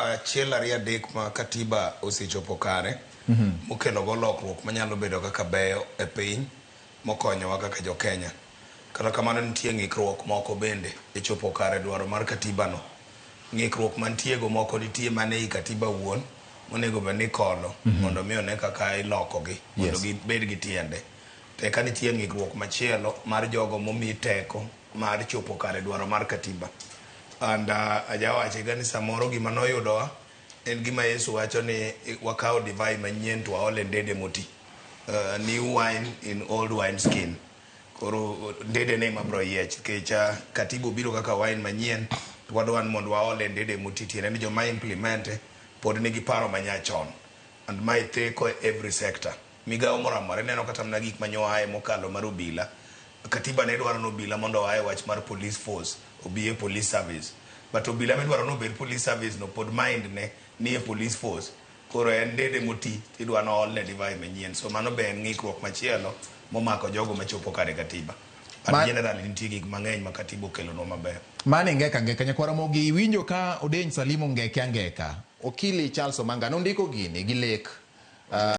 achiel ariyo adek ma katiba osechopo kare mokelo go lokruok manyalo bedo kaka beyo e piny mokonyowa kaka jo Kenya. Kata kamano nitie ng'ikruok moko bende e chopo kare dwaro mar katiba no. Ng'ikruok mantie go moko nitie mane i katiba wuon monego bed ni kolo mondo mi one kaka iloko gi mondo gibed gi tiende. Te ka nitie ng'ikruok machielo mar jogo momi teko mar chopo kare dwaro mar katiba. And ajawache ga ni samoro gima noyudowa en gima Yesu wacho ni wakao divai manyien to waole ndede moti. New wine in old wine skin. Koro ndede ne mabro yiech kecha katiba biro kaka wine manyien to wadwan mondo waole ndede moti tiene ni joma implemente pod nigi paro manyachon. And my theko every sector. Migao moro amora neno kata mna gik manyoae mokalo mar obila. Katiba ne dwaro no obila mondo wae wach mar police force obiye police service. But obila me dwaro no bed police service no pod mind ne ni e police force. Koro en ndede moti idwa no all divai manyien. So mano be en ng'ikruok machielo momako jogo machopo kare katiba. And generally nitie gik mang'eny ma katiba okelo no maber. Mane ngeka nyakwara mogi winjo ka Odeny Salim ngeka. Okili Charles Omanga nondiko gini gi lek